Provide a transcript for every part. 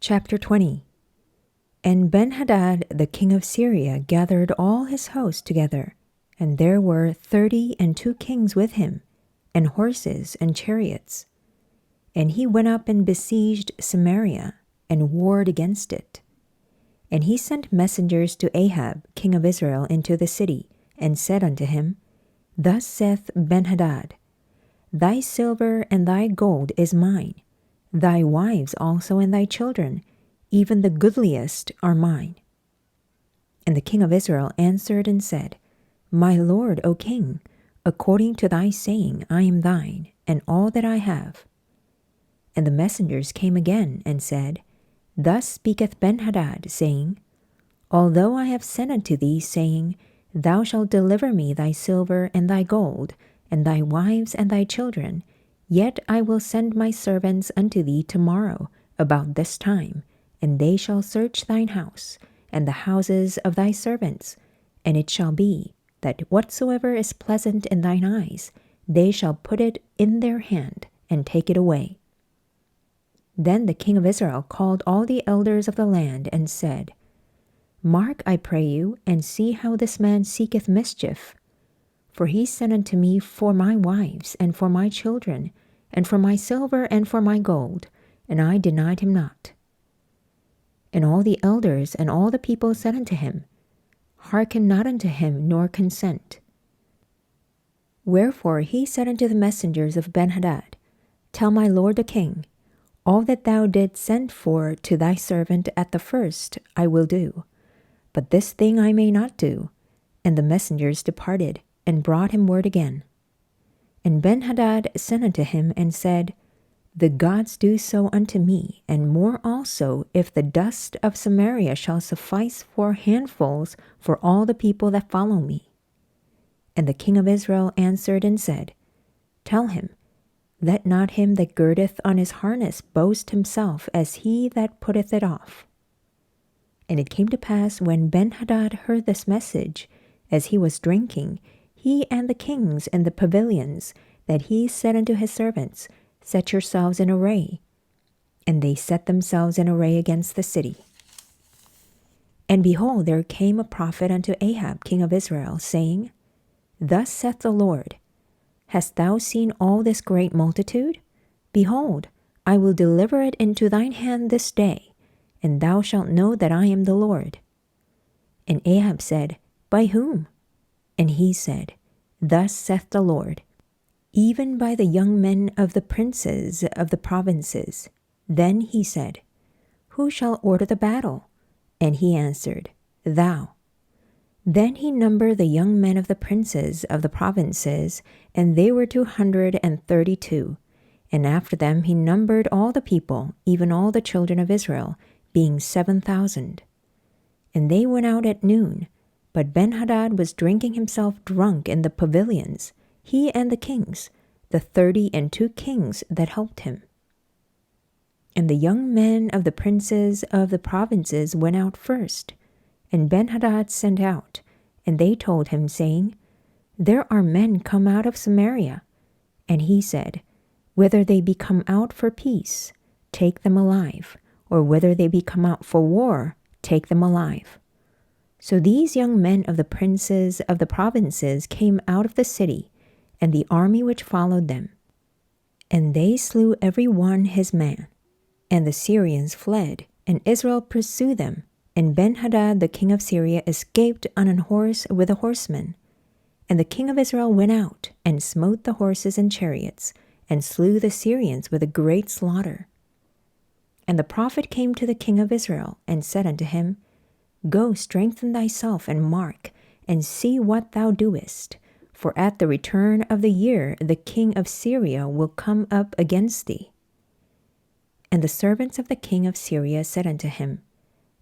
Chapter 20. And Benhadad the king of Syria gathered all his host together, and there were 32 kings with him, and horses and chariots. And he went up and besieged Samaria, and warred against it. And he sent messengers to Ahab king of Israel into the city, and said unto him, Thus saith Benhadad, Thy silver and thy gold is mine, thy wives also and thy children, even the goodliest are mine. And the king of Israel answered and said, My lord, O king, according to thy saying, I am thine, and all that I have. And the messengers came again and said, Thus speaketh Benhadad, saying, Although I have sent unto thee, saying, Thou shalt deliver me thy silver and thy gold, and thy wives and thy children, yet I will send my servants unto thee tomorrow about this time, and they shall search thine house, and the houses of thy servants, and it shall be, that whatsoever is pleasant in thine eyes, they shall put it in their hand, and take it away. Then the king of Israel called all the elders of the land, and said, Mark, I pray you, and see how this man seeketh mischief. For he sent unto me for my wives, and for my children, and for my silver, and for my gold, and I denied him not. And all the elders and all the people said unto him, Hearken not unto him, nor consent. Wherefore he said unto the messengers of Benhadad, Tell my lord the king, all that thou didst send for to thy servant at the first I will do, but this thing I may not do. And the messengers departed, and brought him word again. And Benhadad sent unto him, and said, The gods do so unto me, and more also, if the dust of Samaria shall suffice for handfuls for all the people that follow me. And the king of Israel answered and said, Tell him, let not him that girdeth on his harness boast himself as he that putteth it off. And it came to pass, when Benhadad heard this message, as he was drinking, he and the kings in the pavilions, that he said unto his servants, Set yourselves in array. And they set themselves in array against the city. And behold, there came a prophet unto Ahab king of Israel, saying, Thus saith the Lord, Hast thou seen all this great multitude? Behold, I will deliver it into thine hand this day, and thou shalt know that I am the Lord. And Ahab said, By whom? And he said, Thus saith the Lord, Even by the young men of the princes of the provinces. Then he said, Who shall order the battle? And he answered, Thou. Then he numbered the young men of the princes of the provinces, and they were 232. And after them he numbered all the people, even all the children of Israel, being 7,000. And they went out at noon, but Benhadad was drinking himself drunk in the pavilions, he and the kings, the 32 kings that helped him. And the young men of the princes of the provinces went out first, and Benhadad sent out, and they told him, saying, There are men come out of Samaria. And he said, Whether they be come out for peace, take them alive, or whether they be come out for war, take them alive. So these young men of the princes of the provinces came out of the city, and the army which followed them. And they slew every one his man. And the Syrians fled, and Israel pursued them. And Benhadad the king of Syria escaped on an horse with a horseman. And the king of Israel went out, and smote the horses and chariots, and slew the Syrians with a great slaughter. And the prophet came to the king of Israel, and said unto him, Go strengthen thyself, and mark, and see what thou doest. For at the return of the year the king of Syria will come up against thee. And the servants of the king of Syria said unto him,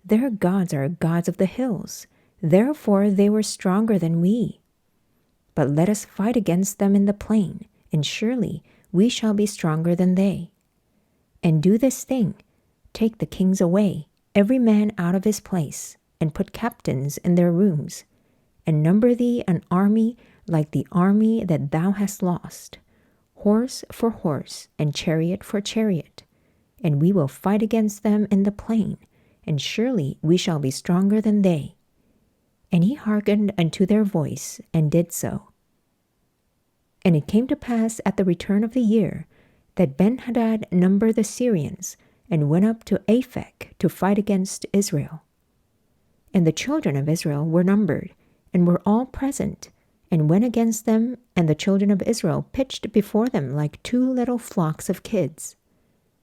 Their gods are gods of the hills, therefore they were stronger than we. But let us fight against them in the plain, and surely we shall be stronger than they. And do this thing, take the kings away, every man out of his place, and put captains in their rooms, and number thee an army like the army that thou hast lost, horse for horse, and chariot for chariot. and we will fight against them in the plain, and surely we shall be stronger than they. And he hearkened unto their voice, and did so. And it came to pass at the return of the year, that Benhadad numbered the Syrians, and went up to Aphek to fight against Israel. And the children of Israel were numbered, and were all present, and went against them, and the children of Israel pitched before them like two little flocks of kids.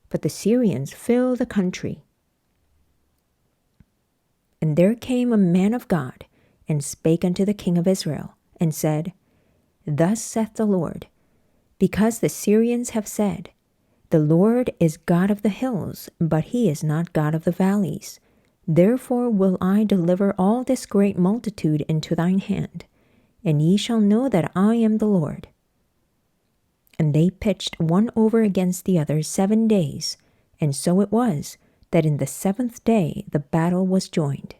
But the Syrians filled the country. And there came a man of God, and spake unto the king of Israel, and said, Thus saith the Lord, because the Syrians have said, The Lord is God of the hills, but he is not God of the valleys. Therefore will I deliver all this great multitude into thine hand, and ye shall know that I am the Lord. And they pitched one over against the other 7 days, and so it was, that in the 7th day the battle was joined.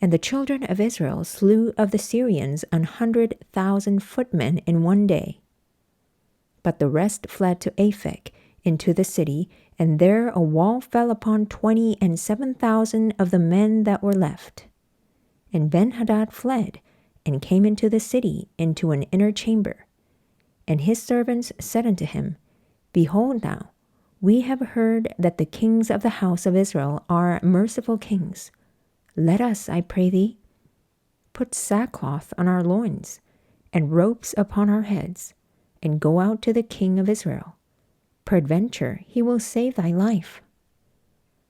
And the children of Israel slew of the Syrians 100,000 footmen in 1 day. But the rest fled to Aphek into the city, and there a wall fell upon 27,000 of the men that were left. And Benhadad fled, and came into the city, into an inner chamber. And his servants said unto him, Behold now, we have heard that the kings of the house of Israel are merciful kings. Let us, I pray thee, put sackcloth on our loins, and ropes upon our heads, and go out to the king of Israel. Peradventure he will save thy life.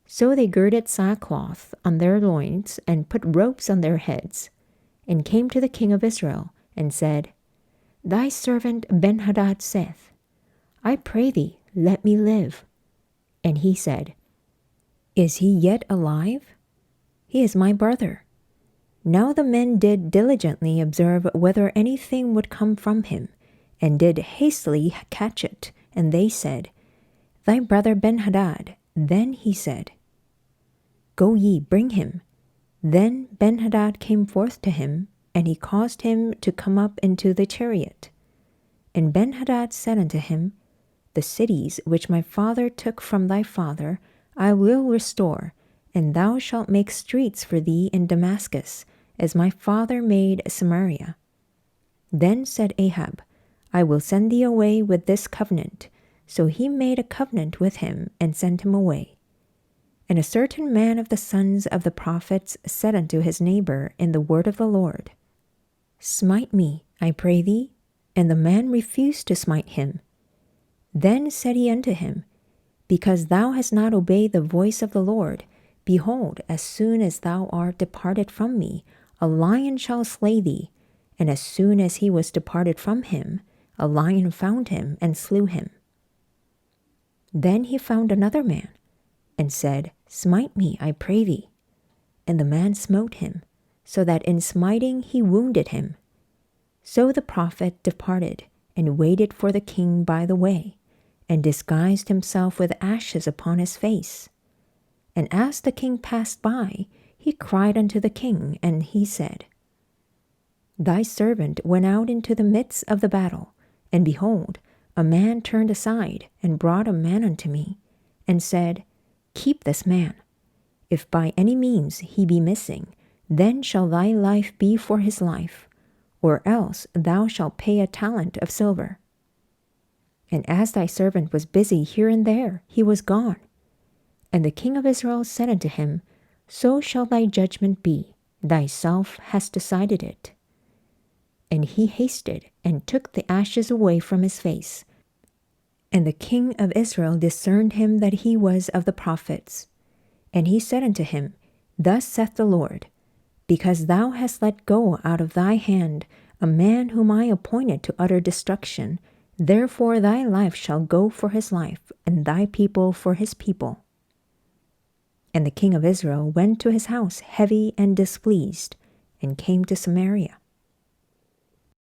So they girded sackcloth on their loins, and put ropes on their heads, and came to the king of Israel, and said, Thy servant Benhadad saith, I pray thee, let me live. And he said, Is he yet alive? He is my brother. Now the men did diligently observe whether anything would come from him, and did hastily catch it. And they said, Thy brother Benhadad. Then he said, Go ye, bring him. Then Benhadad came forth to him, and he caused him to come up into the chariot. And Benhadad said unto him, The cities which my father took from thy father I will restore, and thou shalt make streets for thee in Damascus, as my father made Samaria. Then said Ahab, I will send thee away with this covenant. So he made a covenant with him, and sent him away. And a certain man of the sons of the prophets said unto his neighbor in the word of the Lord, Smite me, I pray thee. And the man refused to smite him. Then said he unto him, Because thou hast not obeyed the voice of the Lord, behold, as soon as thou art departed from me, a lion shall slay thee. And as soon as he was departed from him, a lion found him and slew him. Then he found another man, and said, Smite me, I pray thee. And the man smote him, so that in smiting he wounded him. So the prophet departed, and waited for the king by the way, and disguised himself with ashes upon his face. And as the king passed by, he cried unto the king, and he said, Thy servant went out into the midst of the battle, and behold, a man turned aside, and brought a man unto me, and said, Keep this man. If by any means he be missing, then shall thy life be for his life, or else thou shalt pay a talent of silver. And as thy servant was busy here and there, he was gone. And the king of Israel said unto him, So shall thy judgment be, thyself hast decided it. And he hasted, and took the ashes away from his face. And the king of Israel discerned him that he was of the prophets. And he said unto him, Thus saith the Lord, Because thou hast let go out of thy hand a man whom I appointed to utter destruction, therefore thy life shall go for his life, and thy people for his people. And the king of Israel went to his house heavy and displeased, and came to Samaria.